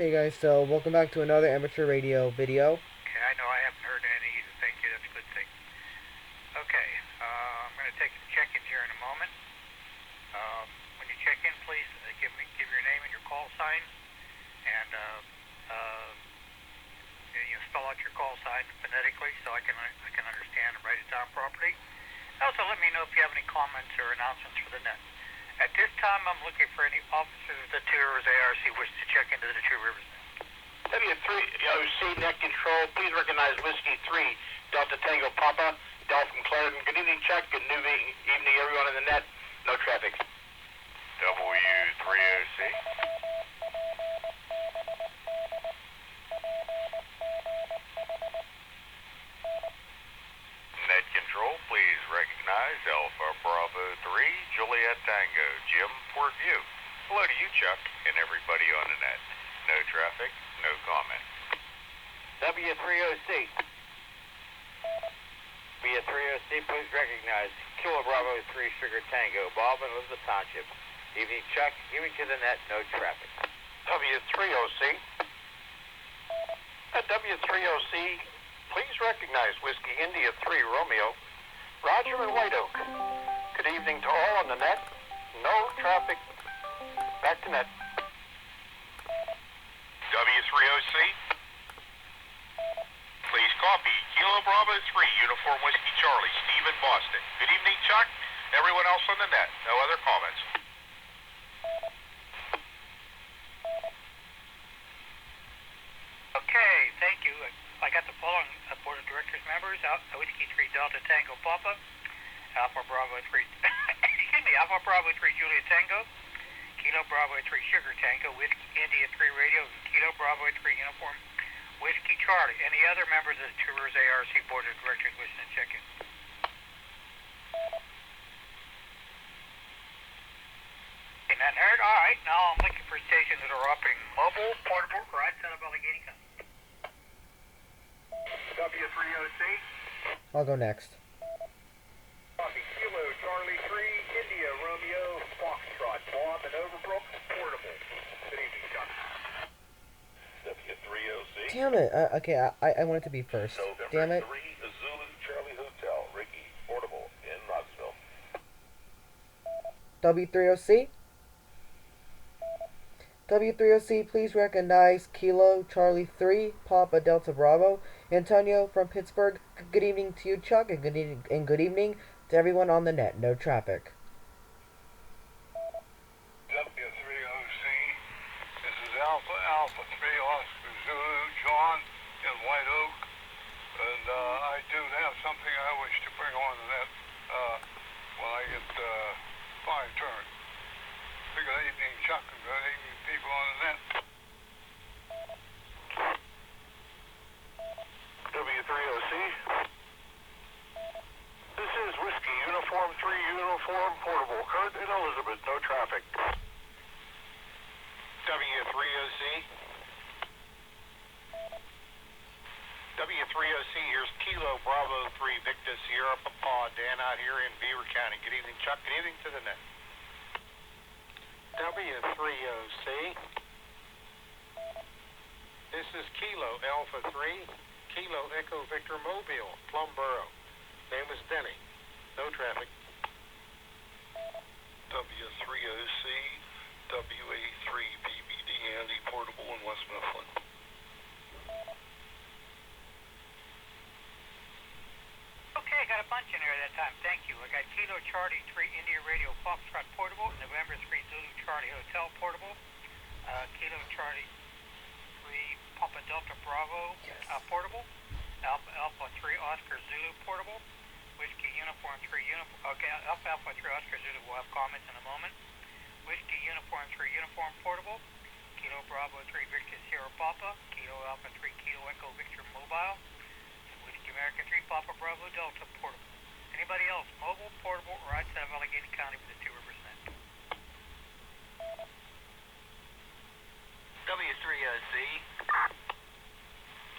Hey guys, so welcome back to another amateur radio video. Okay, I know I haven't heard any either. Thank you. That's a good thing. Okay, I'm going to take some check-ins here in a moment. When you check in, please give your name and your call sign, and spell out your call sign phonetically so I can understand and write it down properly. Also, let me know if you have any comments or announcements for the net. At this time, I'm looking for any officers of the Two Rivers ARC wish to check into the Two Rivers net. W3OC net control, please recognize Whiskey 3, Delta Tango Papa, Del from Clarendon. Good evening, Chuck. Good evening, everyone in the net. No traffic. W3OC. Net control, please recognize Alpha Bravo 3, Juliet Tango, Jim, Port View. Hello to you, Chuck, and everybody on the net. No traffic, no comment. W3OC. W3OC, please recognize Kilo Bravo 3, Sugar Tango, Bob and Elizabeth Township. Evening, Chuck. Evening to the net. No traffic. W3OC. At W3OC, please recognize Whiskey India 3, Romeo, Roger and White Oak. Good evening to all on the net. No traffic. Back to net. W3OC. Please copy. Kilo Bravo 3, Uniform Whiskey Charlie, Steve in Boston. Good evening, Chuck. Everyone else on the net. No other comments. Okay, thank you. I got the following Board of Directors members: Whiskey 3 Delta Tango Papa, Alpha Bravo 3, Alpha Bravo 3 Juliet Tango, Kilo Bravo 3 Sugar Tango, Whiskey India 3 Radio, Kilo Bravo 3 Uniform Whiskey Charlie. Any other members of the Two Rivers ARC Board of Directors wishing to check in? Okay, none heard. All right, now I'm looking for stations that are operating mobile, portable, or outside of Allegheny County. W3OC. I'll go next. Copy. Kilo Charlie 3, India Romeo, Foxtrot, Bob and Overbrook, portable. Good evening, Chuck. W3OC. Damn it. Okay, I want it to be first. Damn it. 3, Zulu Charlie Hotel, Ricky, portable in Knoxville. W3OC. W3OC, please recognize Kilo Charlie 3, Papa Delta Bravo, Antonio from Pittsburgh. Good evening to you, Chuck, and good evening to everyone on the net. No traffic. W3OC. This is Alpha 3 Oscar Zulu John in White Oak, and I do have something I wish to bring on to that when I get 5 turn. Good evening, Chuck, and good evening, people on the net. W3OC. This is Whiskey Uniform 3, Uniform Portable, Kurt and Elizabeth. No traffic. W3OC. W3OC, here's Kilo Bravo 3, Victor Sierra Papa, Dan out here in Beaver County. Good evening, Chuck. Good evening to the net. W3OC. This is Kilo Alpha 3, Kilo Echo Victor Mobile, Plumboro. Name is Denny. No traffic. W3OC, WA3 BBD Andy Portable in West Mifflin. Okay, I got a bunch in there that time. Thank you. I got Kilo Charlie 3 India Radio Foxtrot Portable, November 3 Zulu Charlie Hotel Portable, Kilo Charlie 3 Papa Delta Bravo Portable, Alpha 3 Oscar Zulu Portable, Whiskey Uniform 3 Alpha 3 Oscar Zulu. We'll have comments in a moment. Whiskey Uniform 3 Uniform Portable, Kilo Bravo 3 Victor Sierra Papa, Kilo Alpha 3 Kilo Echo Victor Mobile, Whiskey American 3 Papa Bravo Delta Portable. Anybody else, mobile, portable, or outside of Allegheny County for the Two Rivers net? W3OC.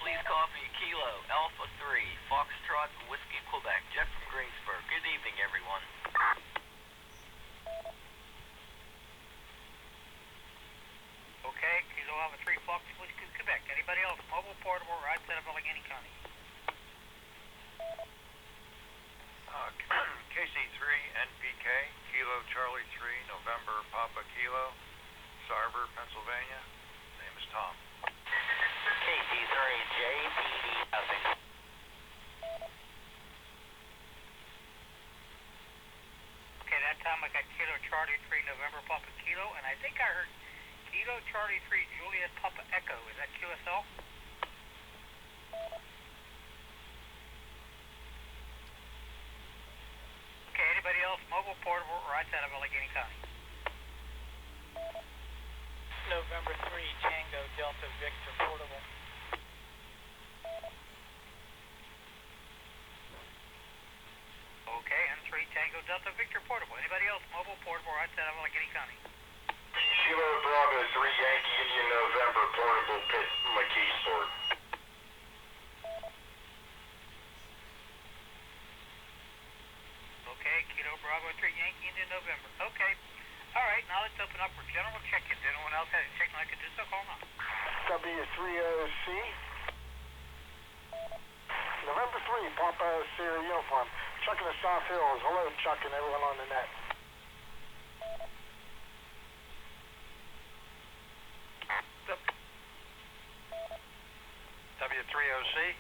Please copy Kilo Alpha 3, Foxtrot, Whiskey, Quebec. Jeff from Greensburg. Good evening, everyone. Okay, Kilo Alpha 3 Fox Pittsburgh, Pennsylvania. Name is Tom. KT3JPD, nothing. Okay, that time I got Kilo Charlie 3 November Papa Kilo, and I think I heard Kilo Charlie 3 Juliet Papa Echo. Is that QSL? Okay, anybody else? Mobile, portable, or outside of Allegheny County? November 3 Tango Delta Victor portable. Okay, and 3 Tango Delta Victor portable. Anybody else? Mobile, portable, or outside of Allegheny County? Kilo Bravo 3 Yankee Indian November portable pit McKeesport. Okay, Kilo Bravo 3 Yankee Indian November. Okay. All right, now let's open up for general check-ins. Anyone else has a check-in I could do so? Call now. W30C. November 3, Papa Sierra Uniform. Chuck in the South Hills. Hello, Chuck and everyone on the net. W30C.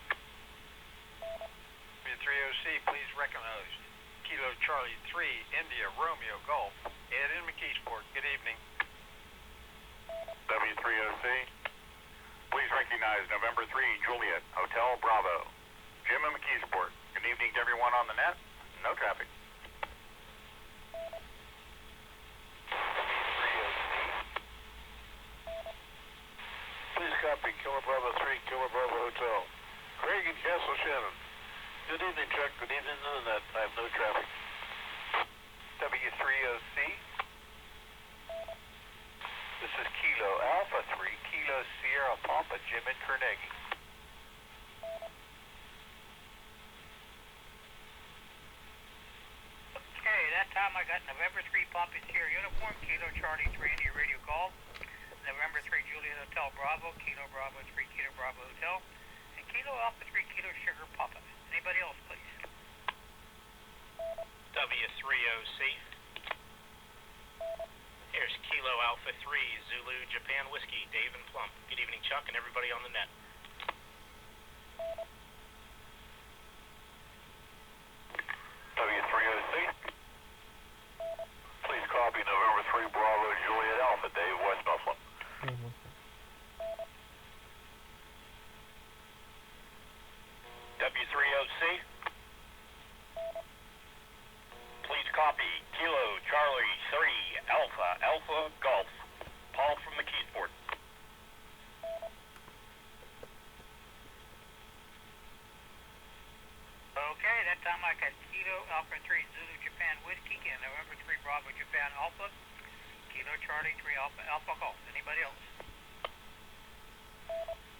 W30C, please recognize Kilo Charlie 3 India Romeo Golf. Ed in McKeesport. Good evening. W3OC, please recognize November 3 Juliet Hotel Bravo. Jim in McKeesport. Good evening to everyone on the net. No traffic. Please copy Kilo Bravo 3, Kilo Bravo Hotel. Craig in Castle Shannon. Good evening, Chuck. Good evening to the net. I have no traffic. W3OC. This is Kilo Alpha 3, Kilo Sierra Papa, Jim in Carnegie. Okay, that time I got November 3 Papa Sierra Uniform, Kilo Charlie 3 India Radio Golf, November 3 Juliet Hotel Bravo, Kilo Bravo 3 Kilo Bravo Hotel, and Kilo Alpha 3 Kilo Sugar Papa. Anybody else, please? W3OC. Here's Kilo Alpha 3 Zulu Japan Whiskey, Dave and Plump. Good evening, Chuck, and everybody on the net. W3OC. Please copy November 3 Bravo Juliet Alpha, Dave, West Buffalo. W3OC. Please copy Kilo Charlie 3 Alpha Alpha Golf. Paul from McKeesport. Okay, that time I got Kilo Alpha 3 Zulu Japan Whiskey and November 3 Bravo Japan Alpha, Kilo Charlie 3 Alpha Alpha Golf. Anybody else?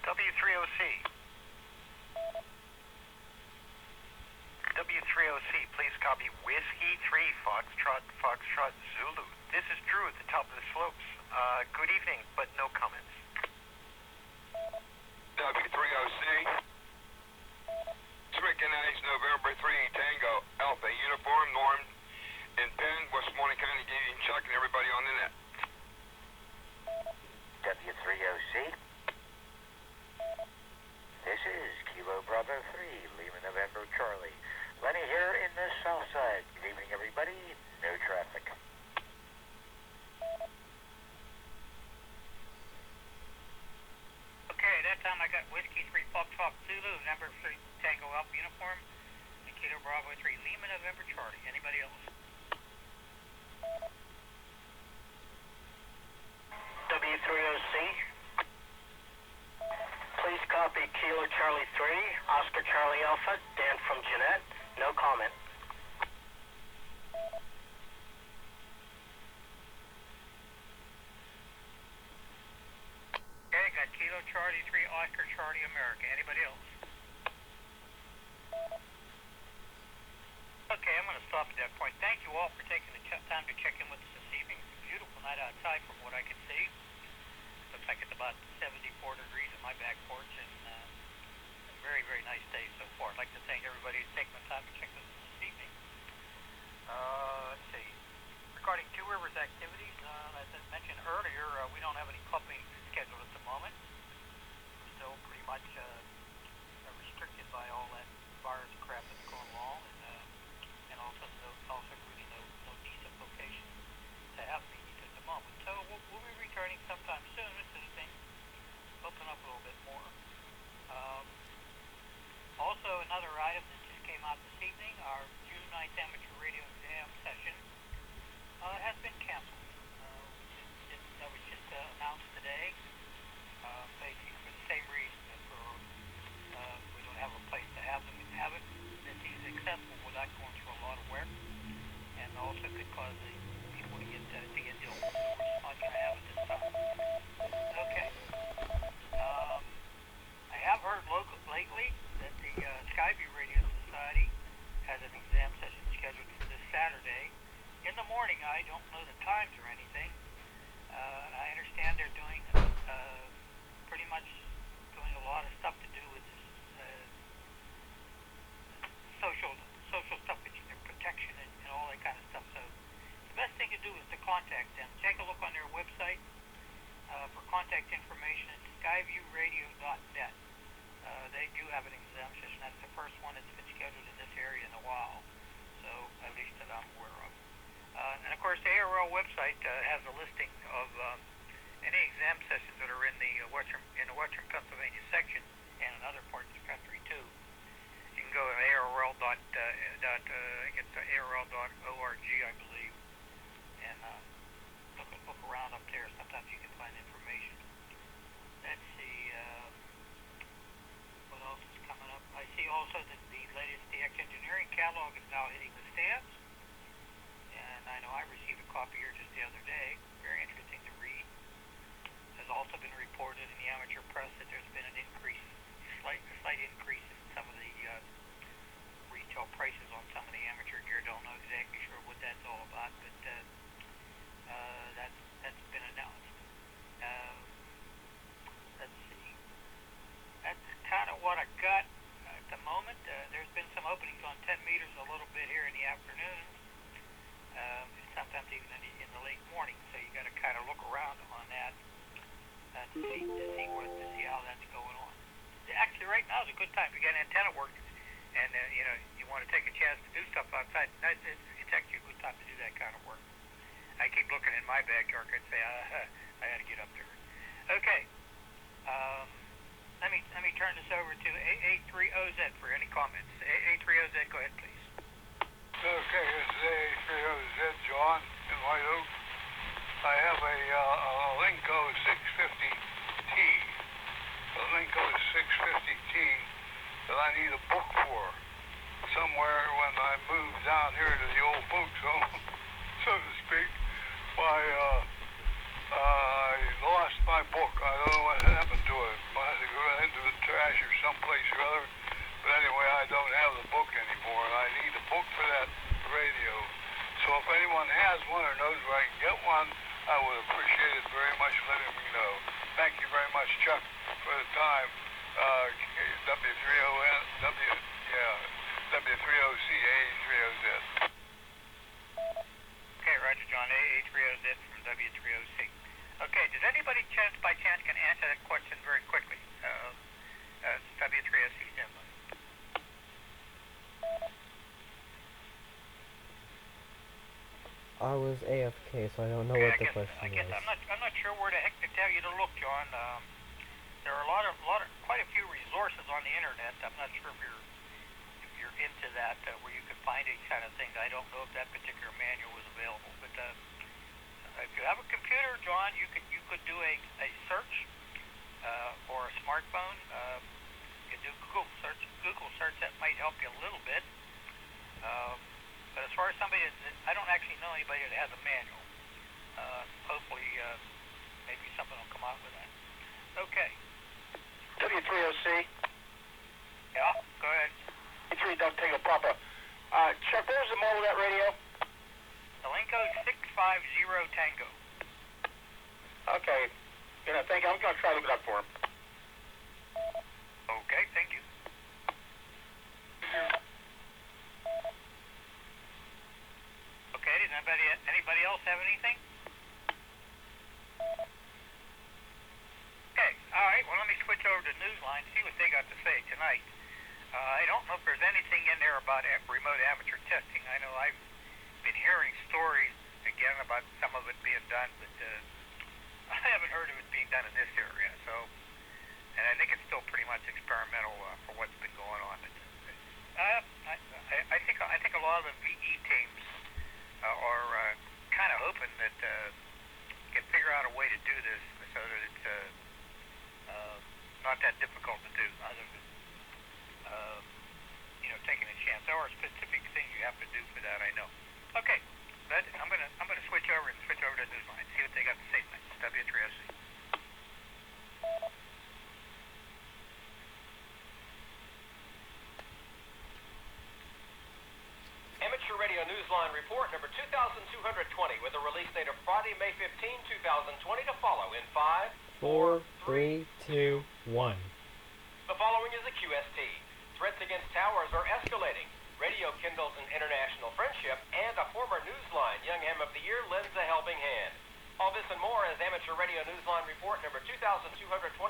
W3OC. W3OC, please copy Whiskey 3 Foxtrot Foxtrot Zulu. This is Drew at the top of the slopes. Good evening, but no comments. W3OC. To recognize November 3 Tango Alpha Uniform Norm in Penn, Westmoreland County, Good evening, Chuck and everybody on the net. W3OC. This is Kilo Bravo 3, Lima November Charlie. Lenny here in the south side. Good evening, everybody. No traffic. Okay, that time I got Whiskey 3 Foxtrot Zulu, number 3 Tango Alpha Uniform, and Kilo Bravo 3 Lima November Charlie. Anybody else? W3OC. Please copy Kilo Charlie 3 Oscar Charlie Alpha, Dan from Jeanette. No comment. Okay, got Kilo Charlie 3 Oscar Charlie America. Anybody else? Okay, I'm going to stop at that point. Thank you all for taking the time to check in with us this evening. It's a beautiful night outside from what I can see. Looks like it's about 74 degrees in my back porch, and a very, very nice day so far. I'd like to thank everybody who's taken the time to check with us this evening. Let's see. Regarding Two Rivers activities, as I mentioned earlier, we don't have any club meetings scheduled at the moment. We're still pretty much restricted by all that virus crap that's going along, and also really no decent location to have meetings at the moment. So we'll be returning sometime soon as soon as things open up a little bit more. Also, another item that just came out this evening, our June 9th amateur radio exam session has been canceled. That was just announced today, basically for the same reason that we don't have a place to have them and have it that's easily accessible without going through a lot of work, and also could cause the people to get ill. So we're just not going to have it this time. Okay. I have heard lately that the Skyview Radio Society has an exam session scheduled for this Saturday. In the morning, I don't know the times or anything. I understand they're doing pretty much doing a lot of stuff to do with social stuff, protection and all that kind of stuff. So the best thing to do is to contact them. Take a look on their website for contact information at skyviewradio.net. They do have an exam session. That's the first one that's been scheduled in this area in a while, so at least that I'm aware of. And of course, the ARL website has a listing of any exam sessions that are in the Western Pennsylvania section and in other parts of the country too. You can go to ARL. I think it's ARL.org, I believe, and look around up there. Sometimes you can find information. Let's see. What else is coming up? I see also that the latest DX Engineering catalog is now hitting the stands. And I know I received a copy here just the other day. Very interesting to read. Has also been reported in the amateur press that there's been an increase, slight increase in some of the retail prices on some of the amateur gear. Don't know exactly sure what that's all about, but that's been announced. Let's see. That's kind of what I got at the moment. There's been some openings on 10 meters a little bit here in the afternoons. Sometimes even in the late morning, so you got to kind of look around on that to see how that's going on. Actually, right now is a good time to get antenna work, and you want to take a chance to do stuff outside. It's actually a good time to do that kind of work. I keep looking in my backyard and say I got to get up there. Okay, let me turn this over to A3OZ for any comments. A3OZ, go ahead, please. Okay, this is A3OZ, John, in White Oak. I have a Linko 650T. A Linko 650T that I need a book for. Somewhere when I moved down here to the old folks home, so to speak, I lost my book. I don't know what happened to it. I had to go into the trash or someplace or other. But anyway, I don't have the book anymore, and I need a book for that radio. So if anyone has one or knows where I can get one, I would appreciate it very much letting me know. Thank you very much, Chuck, for the time. W3OC, A3OZ. Okay, Roger, John, A3OZ from W3OC. Okay, does anybody by chance can answer that question very quickly? W3OC standby. I was AFK, so I don't know what the question was. I'm not sure where the heck to tell you to look, John. There are quite a few resources on the internet. I'm not sure if you're into that, where you can find these kind of things. I don't know if that particular manual is available, but if you have a computer, John, you could do a search or a smartphone. You can do Google search. That might help you a little bit. But as far as somebody I don't actually know anybody that has a manual. Hopefully, maybe something will come out with that. Okay. W3OC. Yeah, go ahead. E3 Duck Tango Papa. Chuck, what was the model of that radio? The Linko 650 Tango. Okay. Thank you. I'm going to try to look it up for him. Okay, thank you. Okay, does anybody else have anything? Newsline, see what they got to say tonight. I don't know if there's anything in there about remote amateur testing. I know I've been hearing stories again about some of it being done, but I haven't heard of it being done in this area. So, and I think it's still pretty much experimental for what's been going on. I think a lot of the VE teams are kind of hoping that can figure out a way to do this so that it's not that difficult to do, other than taking a chance. There are specific things you have to do for that, I know. Okay, I'm gonna switch over to Newsline, see what they got to say tonight. W3SC. Amateur Radio Newsline report number 2220 with a release date of Friday, May 15, 2020 to follow in 5, 4, 3, 2, 1. The following is a QST. Threats against towers are escalating. Radio kindles an international friendship, and a former Newsline Young Ham of the Year lends a helping hand. All this and more as Amateur Radio Newsline report number 2220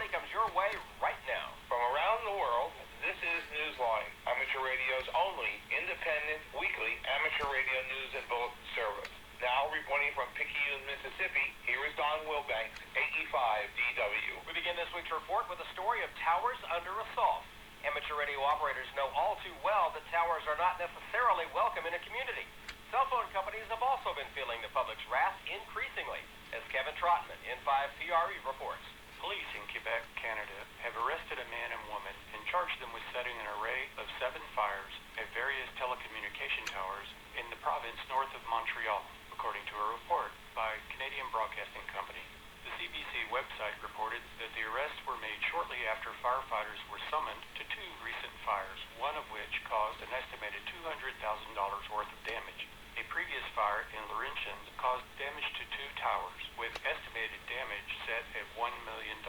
comes your way right now. From around the world, this is Newsline, Amateur Radio's only independent weekly amateur radio news and bulletin service. Now reporting from Picayune, Mississippi, here is Don Wilbanks, AE5DW. We begin this week's report with a story of towers under assault. Amateur radio operators know all too well that towers are not necessarily welcome in a community. Cell phone companies have also been feeling the public's wrath increasingly, as Kevin Trotman, N5PRE, reports. Police in Quebec, Canada, have arrested a man and woman and charged them with setting an array of 7 fires at various telecommunication towers in the province north of Montreal, according to a report by Canadian Broadcasting Company. The CBC website reported that the arrests were made shortly after firefighters were summoned to 2 recent fires, one of which caused an estimated $200,000 worth of damage. A previous fire in Laurentians caused damage to 2 towers, with estimated damage set at $1 million.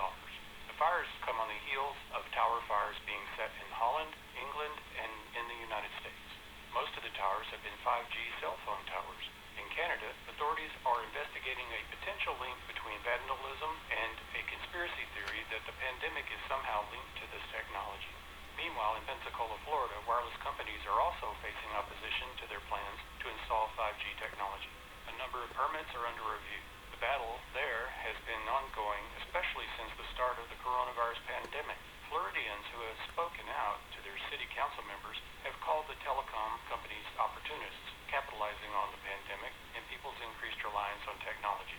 The fires come on the heels of tower fires being set in Holland, England, and in the United States. Most of the towers have been 5G cell phone towers. In Canada, authorities are investigating a potential link between vandalism and a conspiracy theory that the pandemic is somehow linked to this technology. Meanwhile, in Pensacola, Florida, wireless companies are also facing opposition to their plans to install 5G technology. A number of permits are under review. The battle there has been ongoing, especially since the start of the coronavirus pandemic. Floridians who have spoken out to their city council members have called the telecom companies opportunists, capitalizing on the pandemic and people's increased reliance on technology.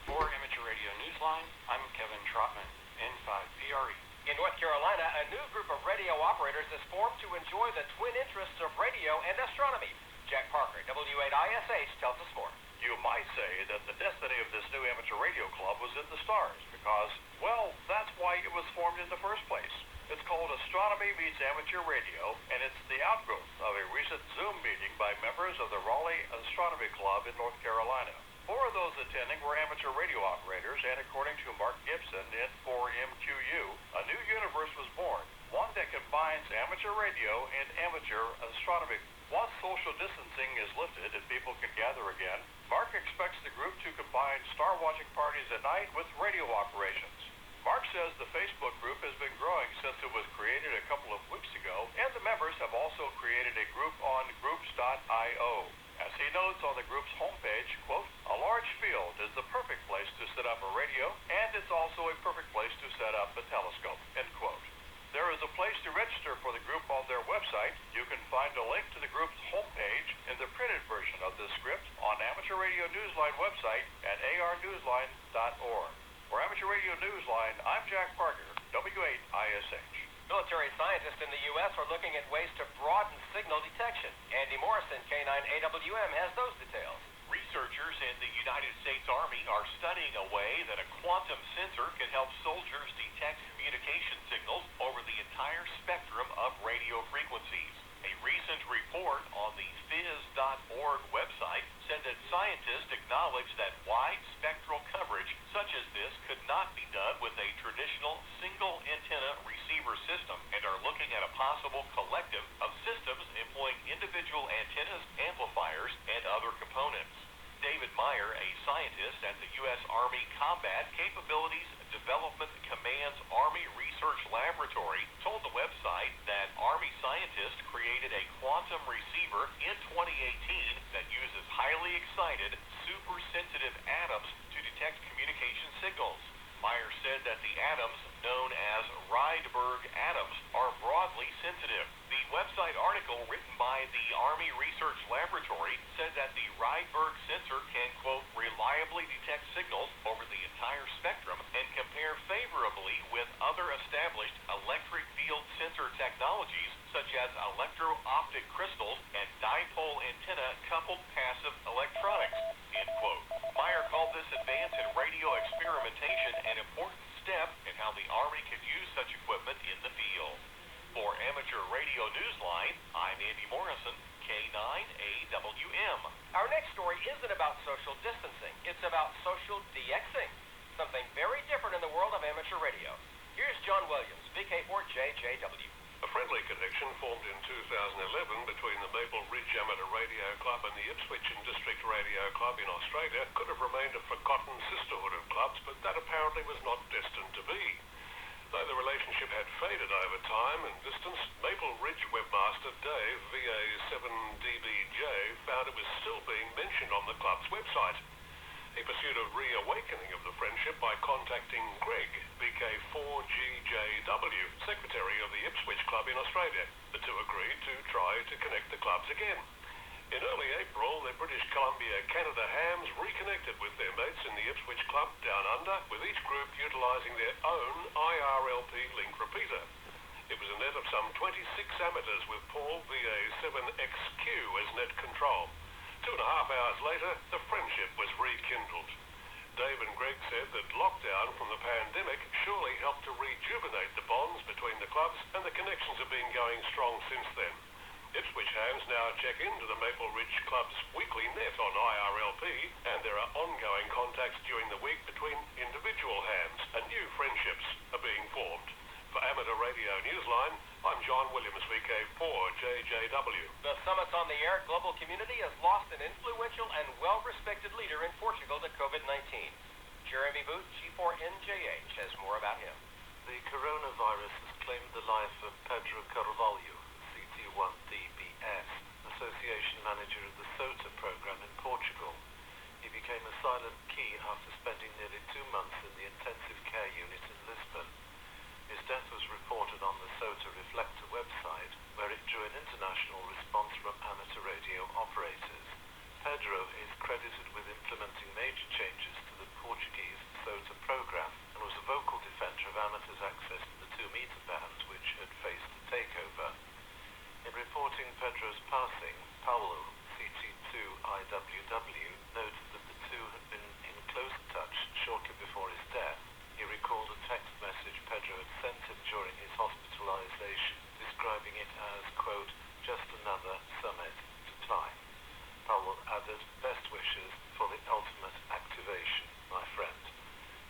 For Amateur Radio Newsline, I'm Kevin Trotman, N5PRE. In North Carolina, a new group of radio operators is formed to enjoy the twin interests of radio and astronomy. Jack Parker, W8ISH, tells us more. You might say that the destiny of this new amateur radio club was in the stars because, well, that's why it was formed in the first place. It's called Astronomy Meets Amateur Radio, and it's the outgrowth of a recent Zoom meeting by members of the Raleigh Astronomy Club in North Carolina. 4 of those attending were amateur radio operators, and according to Mark Gibson, N4MQU, a new universe was born, one that combines amateur radio and amateur astronomy. Once social distancing is lifted and people can gather again, Mark expects the group to combine star watching parties at night with radio operations. Mark says the Facebook group has been growing since it was created a couple of weeks ago, and the members have also created a group on groups.io. As he notes on the group's homepage, quote, a large field is the perfect place to set up a radio, and it's also a perfect place to set up a telescope, end quote. There is a place to register for the group on their website. You can find a link to the group's homepage in the printed version of this script on Amateur Radio Newsline website at arnewsline.org. For Amateur Radio Newsline, I'm Jack Parker, W8ISH. Military scientists in the U.S. are looking at ways to broaden signal detection. Andy Morrison, K9AWM, has those details. Researchers in the United States Army are studying a way that a quantum sensor can help soldiers detect communication signals over the entire spectrum of radio frequencies. A recent report on the phys.org website said that scientists acknowledge that wide spectral coverage such as this could not be done with a traditional single antenna receiver system and are looking at a possible collective of systems employing individual antennas, amplifiers, and other components. David Meyer, a scientist at the U.S. Army Combat Capabilities Development Command's Army Research Laboratory, said that the atoms known as Rydberg atoms are broadly sensitive. The website article written by the Army Research Laboratory said that the Rydberg sensor can, quote, reliably detect signals over the entire spectrum and compare favorably with other established electric field sensor technologies such as electro-optic crystals and dipole antenna coupled passive electronics, end quote. Meyer called this advance in radio experimentation an important step in how the Army can use such equipment in the field. For Amateur Radio Newsline, I'm Andy Morrison, K9AWM. Our next story isn't about social distancing. It's about social DXing, something very different in the world of amateur radio. Here's John Williams, VK4JJW. A friendly connection formed in 2011 between the Maple Ridge Amateur Radio Club and the Ipswich and District Radio Club in Australia could have remained a forgotten sisterhood of clubs, but that apparently was not destined to be. Though the relationship had faded over time and distance, Maple Ridge webmaster Dave, VA7DBJ, found it was still being mentioned on the club's website. He pursued a reawakening of the friendship by contacting Greg, BK4GJW, secretary of the Ipswich Club in Australia. The two agreed to try to connect the clubs again. In early April, the British Columbia Canada Hams reconnected with their mates in the Ipswich Club Down Under, with each group utilising their own IRLP link repeater. It was a net of some 26 amateurs with Paul VA7XQ as net control. 2.5 hours later, the friendship was rekindled. Dave and Greg said that lockdown from the pandemic surely helped to rejuvenate the bonds between the clubs, and the connections have been going strong since then. Ipswich Hams now check into the Maple Ridge Club's weekly net on IRLP, and there are ongoing contacts during the week between individual hams, and new friendships are being formed. For Amateur Radio Newsline, I'm John Williams, VK4JJW. The Summits on the Air global community has lost an influential and well-respected leader in Portugal to COVID-19. Jeremy Boot, G4NJH, has more about him. The coronavirus has claimed the life of Pedro Carvalho, CT1DBS, Association Manager of the SOTA program in Portugal. He became a silent key after spending nearly 2 months in the intensive care unit in Lisbon. His death was reported on the SOTA Reflector website, where it drew an international response from amateur radio operators. Pedro is credited with implementing major changes to the Portuguese SOTA program and was a vocal defender of amateurs' access to the 2-meter band, which had faced a takeover. In reporting Pedro's passing, Paulo, CT2IWW, noted that the two had been in close touch shortly before his death. He recalled a text message Pedro had sent him during his hospitalization, describing it as, quote, just another summit to climb. Powell added, best wishes for the ultimate activation, my friend.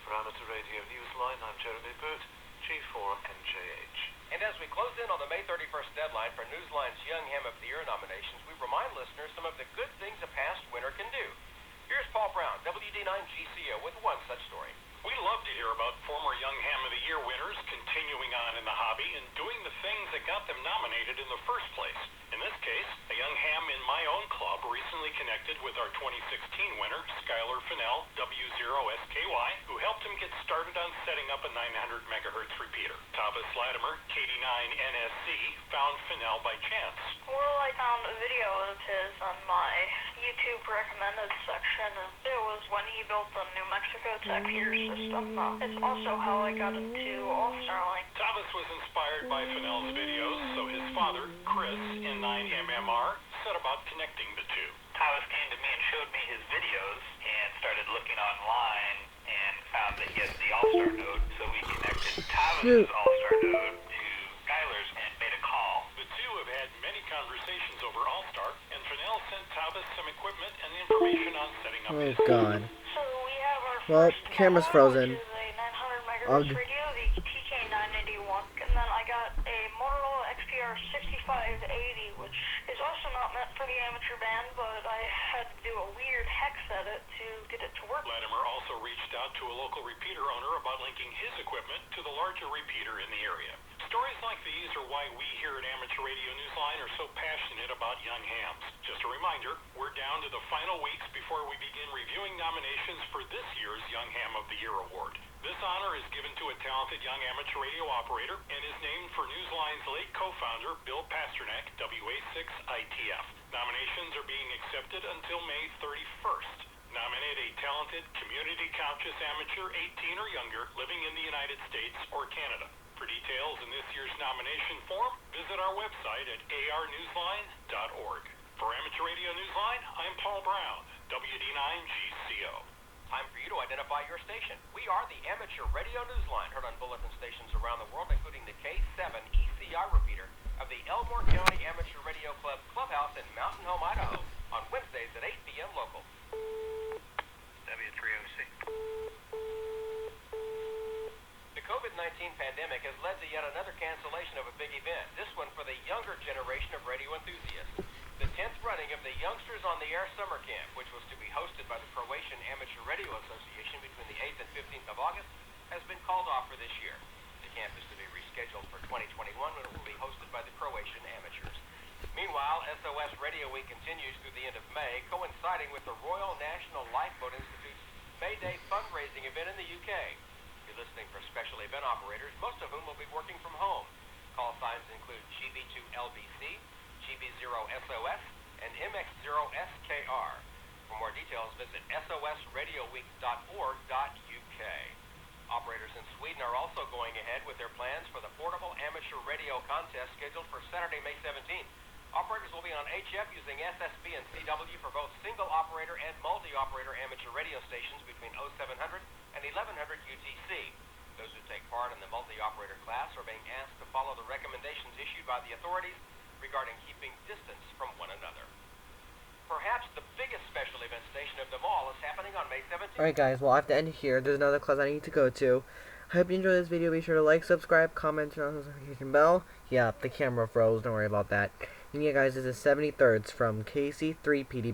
For Amateur Radio Newsline, I'm Jeremy Boot, G4NJH. And as we close in on the May 31st deadline for Newsline's Young Ham of the Year nominations, we remind listeners some of the good things a past winner can do. Here's Paul Brown, WD9GCO, with one such story. We love to hear about former Young Ham of the Year winners continuing on in the hobby and doing the things that got them nominated in the first place. In this case, a young ham in my own club recently connected with our 2016 winner, Skylar Fennell, W0SKY, who helped him get started on setting up a 900 megahertz repeater. Tavis Latimer, KD9NSC, found Fennell by chance. Well, I found a video of his on my YouTube recommended section, and it was when he built the New Mexico Tech Heater system. It's also how I got into All-Starlink. Tavis was inspired by Fennell's videos, so his father, Chris, in 9MMR, set about connecting the two. Tavis came to me and showed me his videos and started looking online and found that he had the All-Star node, so we connected Tavis' All-Star node to Skylar's and made a call. The two have had many conversations over All-Star, and Fennell sent Tavis some equipment and information on setting up his God. So we have our Well, first camera's camera, frozen. which is a 900 megahertz radio, the TK981, and then I got a Motorola XPR 6580, which is also not meant for the amateur band, but I had to do a weird hex edit to get it to work. Latimer also reached out to a local repeater owner about linking his equipment to the larger repeater in the area. Stories like these are why we here at Amateur Radio Newsline are so passionate about young hams. Just a reminder, we're down to the final weeks before we begin reviewing nominations for this year's Young Ham of the Year award. This honor is given to a talented young amateur radio operator and is named for Newsline's late co-founder, Bill Pasternak, WA6ITF. Nominations are being accepted until May 31st. Nominate a talented, community-conscious amateur 18 or younger living in the United States or Canada. For details in this year's nomination form, visit our website at arnewsline.org. For Amateur Radio Newsline, I'm Paul Brown, WD9GCO. Time for you to identify your station. We are the Amateur Radio Newsline, heard on bulletin stations around the world, including the K7 ECR repeater of the Elmore County Amateur Radio Club Clubhouse in Mountain Home, Idaho, on Wednesdays at 8 p.m. local. W3OC. The COVID-19 pandemic has led to yet another cancellation of a big event, this one for the younger generation of radio enthusiasts. The 10th running of the Youngsters on the Air Summer Camp, which was to be hosted by the Croatian Amateur Radio Association between the 8th and 15th of August, has been called off for this year. The camp is to be rescheduled for 2021 when it will be hosted by the Croatian amateurs. Meanwhile, SOS Radio Week continues through the end of May, coinciding with the Royal National Lifeboat Institute's May Day fundraising event in the UK. You're listening for special event operators, most of whom will be working from home. Call signs include GB2LBC, GB0SOS, and MX0SKR. For more details, visit sosradioweek.org.uk. Operators in Sweden are also going ahead with their plans for the portable amateur radio contest scheduled for Saturday, May 17th. Operators will be on HF using SSB and CW for both single-operator and multi-operator amateur radio stations between 0700 and 1100 UTC. Those who take part in the multi-operator class are being asked to follow the recommendations issued by the authorities regarding keeping distance from one another. Perhaps the biggest special event station of them all is happening on May 17th. Alright guys, well I have to end it here. There's another class I need to go to. I hope you enjoyed this video. Be sure to like, subscribe, comment, turn on the notification bell. Yeah, the camera froze. Don't worry about that. And yeah guys, this is 73rds from KC3PD.